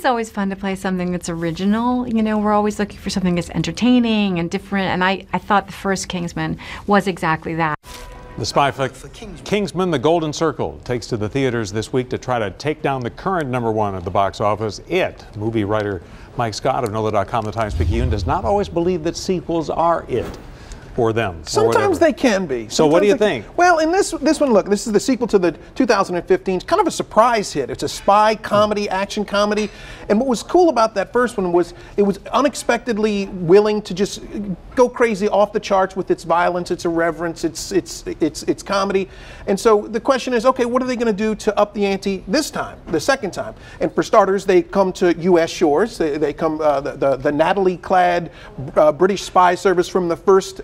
always fun to play something that's original. You know, we're always looking for something that's entertaining and different, and I thought the first Kingsman was exactly that. The spy flick Kingsman, The Golden Circle, takes to the theaters this week to try to take down the current #1 at the box office, It. Movie writer Mike Scott of NOLA.com, the Times-Picayune, does not always believe that sequels are it. For them. Sometimes they can be. So what do you think? Well, in this one, look, this is the sequel to the 2015, kind of a surprise hit. It's a spy comedy, action comedy. And what was cool about that first one was it was unexpectedly willing to just go crazy off the charts with its violence, its irreverence, its comedy. And so the question is, okay, what are they going to do to up the ante this time, the second time? And for starters, they come to U.S. shores. They come, the Natalie-clad British spy service from the first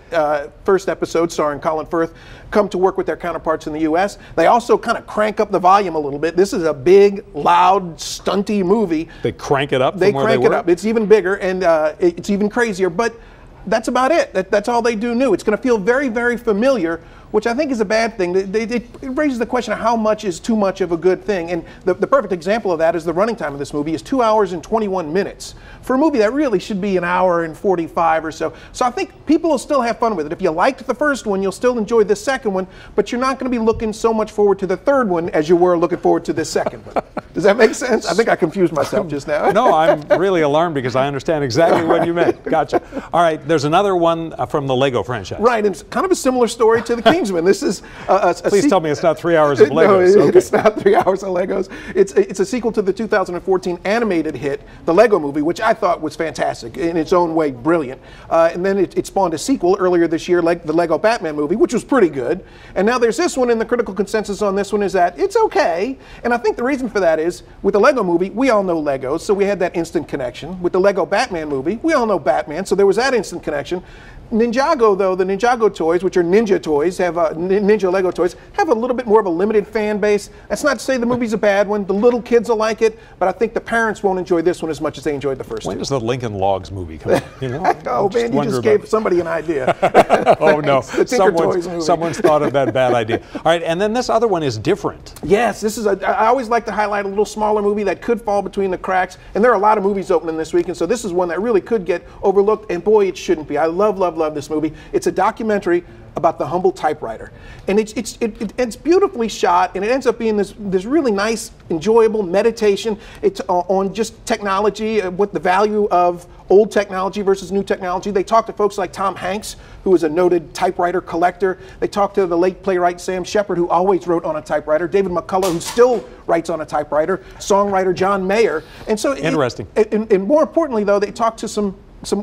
episode, starring Colin Firth, come to work with their counterparts in the U.S. They also kind of crank up the volume a little bit. This is a big, loud, stunty movie. They crank it up. They crank it up. It's even bigger and it's even crazier. But that's about it. That's all they do new. It's going to feel very, very familiar, which I think is a bad thing. It raises the question of how much is too much of a good thing. And the perfect example of that is the running time of this movie is 2 hours and 21 minutes. For a movie that really should be 1 hour and 45 or so. So I think people will still have fun with it. If you liked the first one, you'll still enjoy the second one, but you're not going to be looking so much forward to the third one as you were looking forward to the second one. Does that make sense? I think I confused myself just now. No, I'm really alarmed because I understand exactly what you meant. Gotcha. All right, there's another one from the Lego franchise. Right, and it's kind of a similar story to the Kingsman. This is Please tell me it's not 3 hours of Legos. No, it's not 3 hours of Legos. It's a sequel to the 2014 animated hit, the Lego Movie, which I thought was fantastic, in its own way, brilliant. And then it spawned a sequel earlier this year, like the Lego Batman movie, which was pretty good. And now there's this one, and the critical consensus on this one is that it's okay. And I think the reason for that is, with the Lego Movie, we all know Legos, so we had that instant connection. With the Lego Batman movie, we all know Batman, so there was that instant connection. Ninjago, though, the Ninjago toys, which are ninja toys, have ninja Lego toys, have a little bit more of a limited fan base. That's not to say the movie's a bad one. The little kids will like it, but I think the parents won't enjoy this one as much as they enjoyed the first When two. does the Lincoln Logs movie come out? You know, oh man, you just gave somebody an idea. Oh no, someone's thought of that bad idea. All right, and then this other one is different. Yes, this is I always like to highlight a little smaller movie that could fall between the cracks, and there are a lot of movies opening this week, and so this is one that really could get overlooked, and boy, it shouldn't be. I love this movie. It's a documentary about the humble typewriter, and it's beautifully shot, and it ends up being this really nice, enjoyable meditation. It's on just technology, what the value of old technology versus new technology. They talk to folks like Tom Hanks, who is a noted typewriter collector. They talk to the late playwright Sam Shepard, who always wrote on a typewriter. David McCullough, who still writes on a typewriter. Songwriter John Mayer. And so interesting. And more importantly, though, they talk to some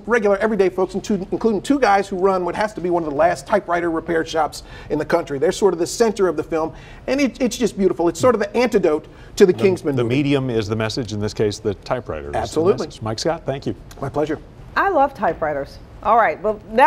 regular everyday folks, including two guys who run what has to be one of the last typewriter repair shops in the country. They're sort of the center of the film, and it's just beautiful. It's sort of the antidote to the Kingsman movie. The medium is the message, in this case, the typewriter. Absolutely. Mike Scott, thank you. My pleasure. I love typewriters. All right, well, now